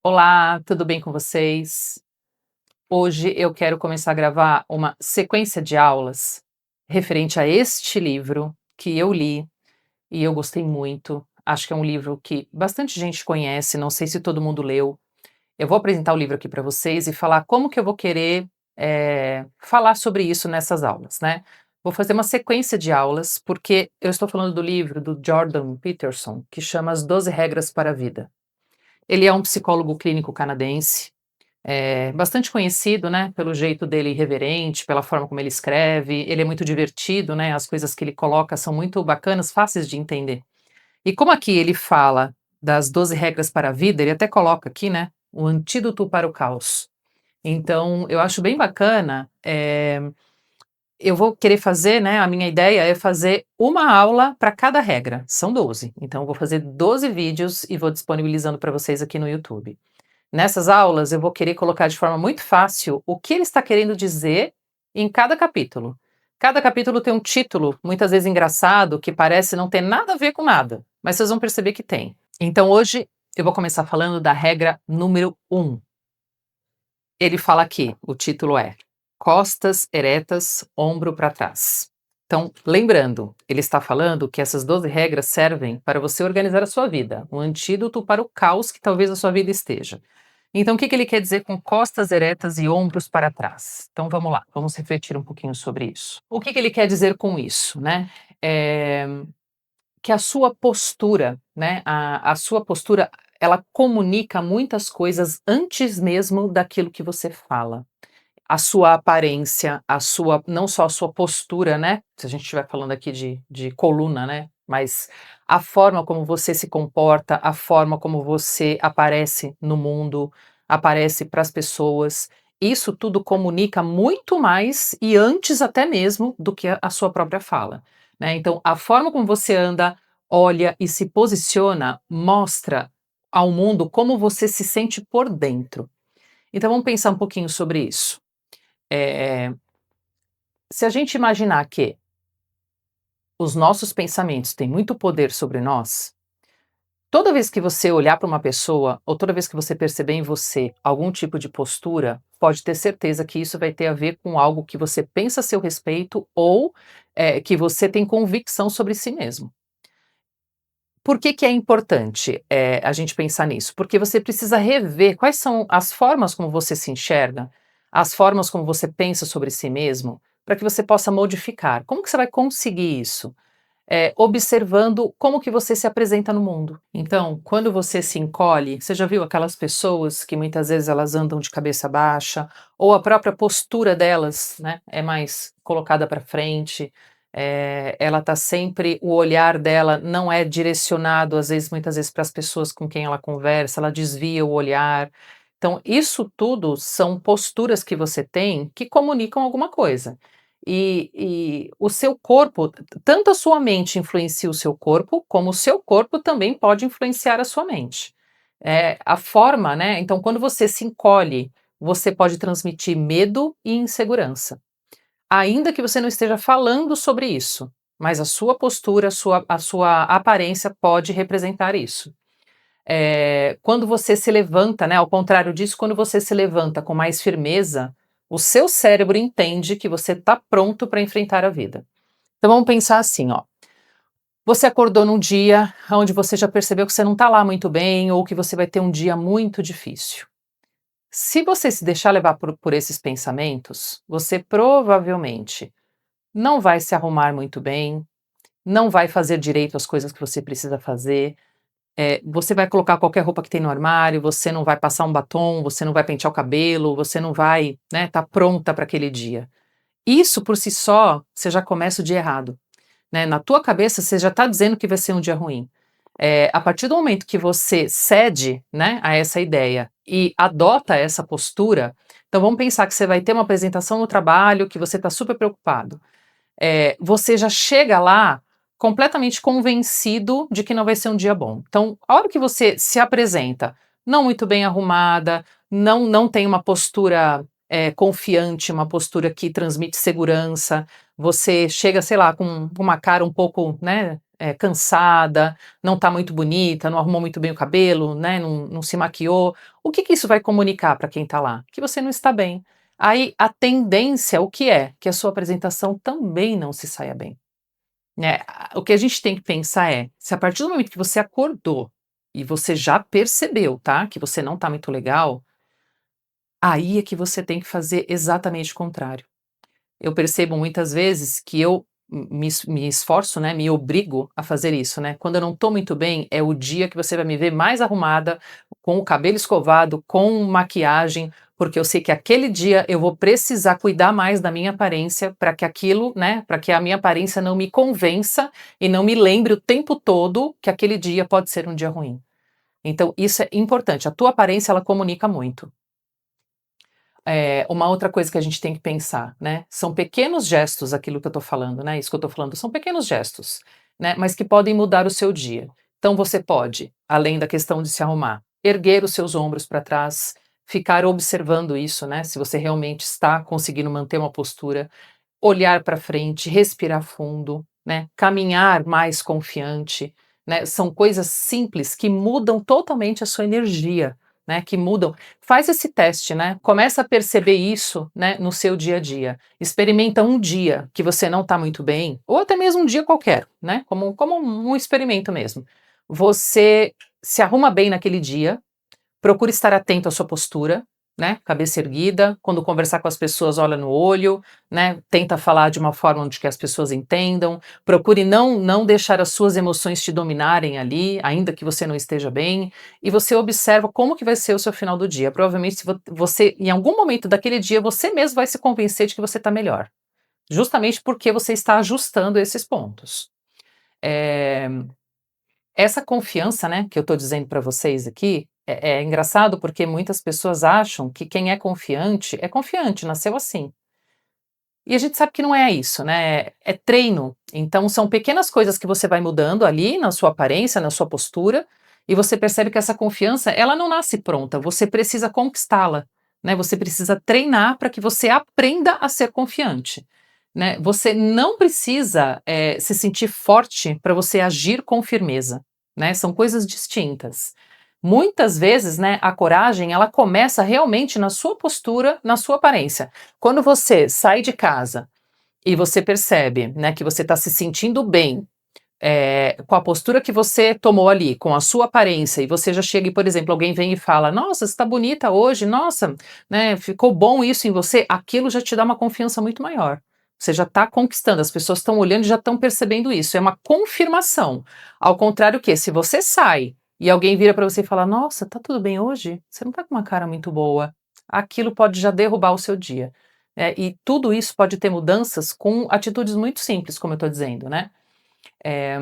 Olá, tudo bem com vocês? Hoje eu quero começar a gravar uma sequência de aulas referente a este livro que eu li e eu gostei muito. Acho que é um livro que bastante gente conhece, não sei se todo mundo leu. Eu vou apresentar o livro aqui para vocês e falar como que eu vou querer falar sobre isso nessas aulas, né? Vou fazer uma sequência de aulas, porque eu estou falando do livro do Jordan Peterson, que chama As 12 Regras para a Vida. Ele é um psicólogo clínico canadense, bastante conhecido, né, pelo jeito dele irreverente, pela forma como ele escreve, ele é muito divertido, né, as coisas que ele coloca são muito bacanas, fáceis de entender. E como aqui ele fala das 12 regras para a vida, ele até coloca aqui, né, o antídoto para o caos. Então, eu acho bem bacana, eu vou querer fazer, né, a minha ideia é fazer uma aula para cada regra, são 12. Então eu vou fazer 12 vídeos e vou disponibilizando para vocês aqui no YouTube. Nessas aulas, eu vou querer colocar de forma muito fácil o que ele está querendo dizer em cada capítulo. Cada capítulo tem um título, muitas vezes engraçado, que parece não ter nada a ver com nada, mas vocês vão perceber que tem. Então hoje eu vou começar falando da regra número 1. Ele fala aqui, o título é Costas eretas, ombro para trás. Então, lembrando, ele está falando que essas 12 regras servem para você organizar a sua vida, um antídoto para o caos que talvez a sua vida esteja. Então, o que que ele quer dizer com costas eretas e ombros para trás? Então, vamos lá, vamos refletir um pouquinho sobre isso. O que que ele quer dizer com isso, né? É, que a sua postura, né? A sua postura, ela comunica muitas coisas antes mesmo daquilo que você fala. A sua aparência, a sua, não só a sua postura, né? Se a gente estiver falando aqui de coluna, né? Mas a forma como você se comporta, a forma como você aparece no mundo, aparece para as pessoas, isso tudo comunica muito mais e antes até mesmo do que a sua própria fala, né? Então, a forma como você anda, olha e se posiciona mostra ao mundo como você se sente por dentro. Então, vamos pensar um pouquinho sobre isso. Eh, Se a gente imaginar que os nossos pensamentos têm muito poder sobre nós, toda vez que você olhar para uma pessoa ou toda vez que você perceber em você algum tipo de postura, pode ter certeza que isso vai ter a ver com algo que você pensa a seu respeito ou que você tem convicção sobre si mesmo. Por que que é importante, a gente pensar nisso? Porque você precisa rever quais são as formas como você se enxerga, as formas como você pensa sobre si mesmo, para que você possa modificar. Como que você vai conseguir isso? Observando como que você se apresenta no mundo. Então, quando você se encolhe, você já viu aquelas pessoas que muitas vezes elas andam de cabeça baixa, ou a própria postura delas, né, é mais colocada para frente, ela está sempre, o olhar dela não é direcionado, às vezes, muitas vezes para as pessoas com quem ela conversa, ela desvia o olhar. Então, isso tudo são posturas que você tem que comunicam alguma coisa. E o seu corpo, tanto a sua mente influencia o seu corpo, como o seu corpo também pode influenciar a sua mente. A forma, né? Então, quando você se encolhe, você pode transmitir medo e insegurança. Ainda que você não esteja falando sobre isso, mas a sua postura, a sua aparência pode representar isso. Quando você se levanta, né, ao contrário disso, quando você se levanta com mais firmeza, o seu cérebro entende que você está pronto para enfrentar a vida. Então vamos pensar assim, ó. Você acordou num dia onde você já percebeu que você não está lá muito bem ou que você vai ter um dia muito difícil. Se você se deixar levar por esses pensamentos, você provavelmente não vai se arrumar muito bem, não vai fazer direito as coisas que você precisa fazer. Você vai colocar qualquer roupa que tem no armário, você não vai passar um batom, você não vai pentear o cabelo, você não vai, né, tá pronta para aquele dia. Isso por si só, você já começa o dia errado, né? Na tua cabeça você já está dizendo que vai ser um dia ruim. A partir do momento que você cede, né, a essa ideia e adota essa postura, então vamos pensar que você vai ter uma apresentação no trabalho, que você está super preocupado. Você já chega lá completamente convencido de que não vai ser um dia bom. Então, a hora que você se apresenta não muito bem arrumada, não tem uma postura confiante, uma postura que transmite segurança, você chega, sei lá, com uma cara um pouco, né, cansada, não está muito bonita, não arrumou muito bem o cabelo, né, não se maquiou, o que que isso vai comunicar para quem está lá? Que você não está bem. Aí a tendência, o que é? Que a sua apresentação também não se saia bem, né. O que a gente tem que pensar é, se a partir do momento que você acordou e você já percebeu, tá, que você não está muito legal, aí é que você tem que fazer exatamente o contrário. Eu percebo muitas vezes que eu me esforço, né, me obrigo a fazer isso, né. Quando eu não estou muito bem, é o dia que você vai me ver mais arrumada, com o cabelo escovado, com maquiagem, porque eu sei que aquele dia eu vou precisar cuidar mais da minha aparência para que aquilo, né, para que a minha aparência não me convença e não me lembre o tempo todo que aquele dia pode ser um dia ruim. Então isso é importante, a tua aparência ela comunica muito. Uma outra coisa que a gente tem que pensar, né, são pequenos gestos aquilo que eu estou falando, né, isso que eu estou falando são pequenos gestos, né, mas que podem mudar o seu dia. Então você pode, além da questão de se arrumar, erguer os seus ombros para trás, ficar observando isso, né, se você realmente está conseguindo manter uma postura, olhar para frente, respirar fundo, né, caminhar mais confiante, né, são coisas simples que mudam totalmente a sua energia, né, que mudam. Faz esse teste, né, começa a perceber isso, né, no seu dia a dia. Experimenta um dia que você não está muito bem, ou até mesmo um dia qualquer, né, como um experimento mesmo. Você se arruma bem naquele dia, procure estar atento à sua postura, né, cabeça erguida, quando conversar com as pessoas olha no olho, né, tenta falar de uma forma onde que as pessoas entendam, procure não deixar as suas emoções te dominarem ali, ainda que você não esteja bem, e você observa como que vai ser o seu final do dia. Provavelmente se você, em algum momento daquele dia, você mesmo vai se convencer de que você está melhor, justamente porque você está ajustando esses pontos. Eh Essa confiança, né, que eu estou dizendo para vocês aqui, é engraçado porque muitas pessoas acham que quem é confiante, nasceu assim. E a gente sabe que não é isso, né, é treino. Então são pequenas coisas que você vai mudando ali na sua aparência, na sua postura, e você percebe que essa confiança, ela não nasce pronta, você precisa conquistá-la, né, você precisa treinar para que você aprenda a ser confiante, né. Você não precisa, se sentir forte para você agir com firmeza, né, são coisas distintas. Muitas vezes, né, a coragem ela começa realmente na sua postura, na sua aparência. Quando você sai de casa e você percebe, né, que você está se sentindo bem, com a postura que você tomou ali, com a sua aparência, e você já chega e, por exemplo, alguém vem e fala: "Nossa, você está bonita hoje, nossa, né, ficou bom isso em você", aquilo já te dá uma confiança muito maior. Você já está conquistando, as pessoas estão olhando e já estão percebendo isso, é uma confirmação. Ao contrário que, se você sai e alguém vira para você e fala: "Nossa, tá tudo bem hoje? Você não tá com uma cara muito boa", aquilo pode já derrubar o seu dia. E tudo isso pode ter mudanças com atitudes muito simples, como eu estou dizendo, né. Eh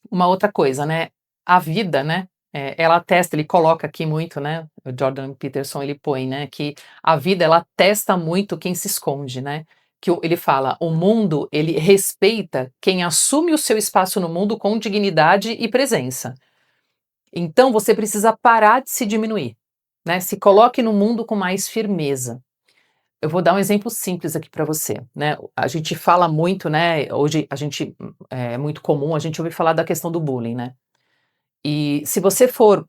uma outra coisa, né, a vida, né, ela testa, ele coloca aqui muito, né, o Jordan Peterson ele põe, né, que a vida ela testa muito quem se esconde, né, ele fala: "O mundo ele respeita quem assume o seu espaço no mundo com dignidade e presença". Então você precisa parar de se diminuir, né, se coloque no mundo com mais firmeza. Eu vou dar um exemplo simples aqui para você, né, a gente fala muito, né, hoje a gente é muito comum a gente ouvir falar da questão do bullying, né. E se você for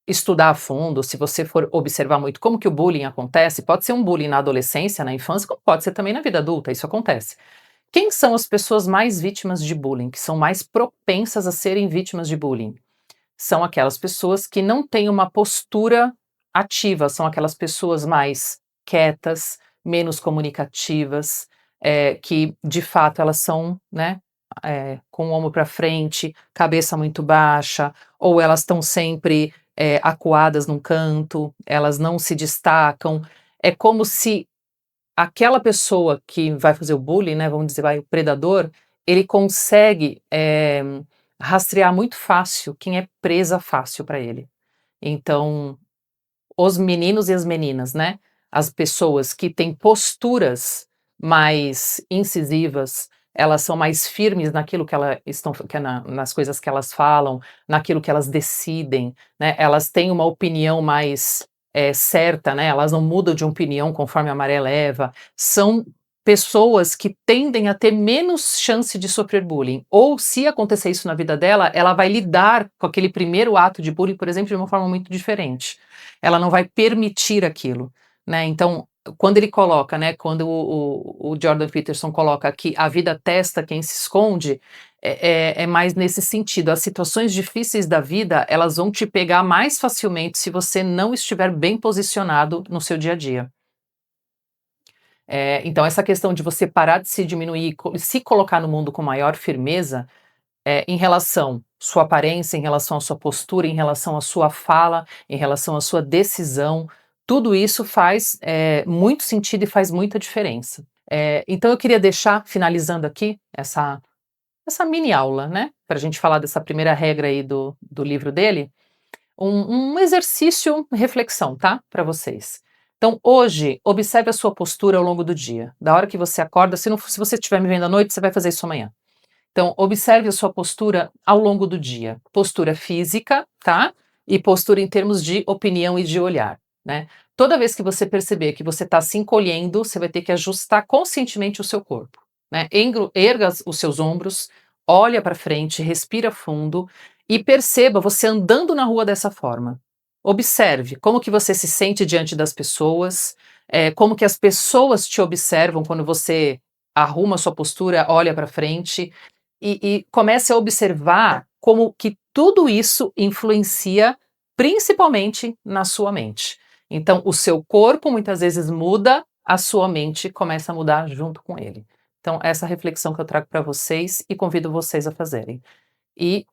estudar a fundo, se você for observar muito como que o bullying acontece, pode ser um bullying na adolescência, na infância, como pode ser também na vida adulta, isso acontece. Quem são as pessoas mais vítimas de bullying, que são mais propensas a serem vítimas de bullying? São aquelas pessoas que não têm uma postura ativa, são aquelas pessoas mais quietas, menos comunicativas, que de fato elas são, né, com o ombro para frente, cabeça muito baixa, ou elas estão sempre, acuadas num canto, elas não se destacam. É como se aquela pessoa que vai fazer o bullying, né, vamos dizer, vai, o predador, ele consegue, rastrear muito fácil quem é presa fácil para ele. Então, os meninos e as meninas, né, as pessoas que têm posturas mais incisivas, elas são mais firmes naquilo que elas estão que é nas coisas que elas falam, naquilo que elas decidem, né, elas têm uma opinião mais, certa, né, elas não mudam de opinião conforme a maré leva, são pessoas que tendem a ter menos chance de sofrer bullying, ou se acontecer isso na vida dela, ela vai lidar com aquele primeiro ato de bullying, por exemplo, de uma forma muito diferente. Ela não vai permitir aquilo, né. Então, quando ele coloca, né, quando o Jordan Peterson coloca que a vida testa quem se esconde, é mais nesse sentido. As situações difíceis da vida, elas vão te pegar mais facilmente se você não estiver bem posicionado no seu dia a dia. Então essa questão de você parar de se diminuir, se colocar no mundo com maior firmeza, em relação sua aparência, em relação à sua postura, em relação à sua fala, em relação à sua decisão, tudo isso faz, muito sentido e faz muita diferença. Então eu queria deixar, finalizando aqui, essa mini aula, né, para a gente falar dessa primeira regra aí do livro dele, um exercício reflexão, tá, para vocês. Então hoje, observe a sua postura ao longo do dia, da hora que você acorda, se você estiver me vendo à noite, você vai fazer isso amanhã. Então observe a sua postura ao longo do dia, postura física, tá, e postura em termos de opinião e de olhar, né. Toda vez que você perceber que você está se encolhendo, você vai ter que ajustar conscientemente o seu corpo, né, erga os seus ombros, olha para frente, respira fundo e perceba você andando na rua dessa forma. Observe como que você se sente diante das pessoas, como que as pessoas te observam quando você arruma a sua postura, olha para frente, e comece a observar como que tudo isso influencia principalmente na sua mente. Então o seu corpo muitas vezes muda, a sua mente começa a mudar junto com ele. Então essa reflexão que eu trago para vocês e convido vocês a fazerem. E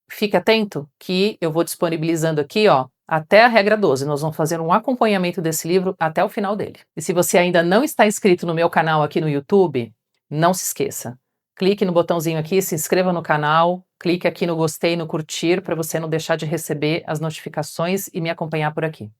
fique atento que eu vou disponibilizando aqui, ó, até a regra 12. Nós vamos fazer um acompanhamento desse livro até o final dele. E se você ainda não está inscrito no meu canal aqui no YouTube, não se esqueça. Clique no botãozinho aqui, se inscreva no canal, clique aqui no gostei, no curtir, para você não deixar de receber as notificações e me acompanhar por aqui.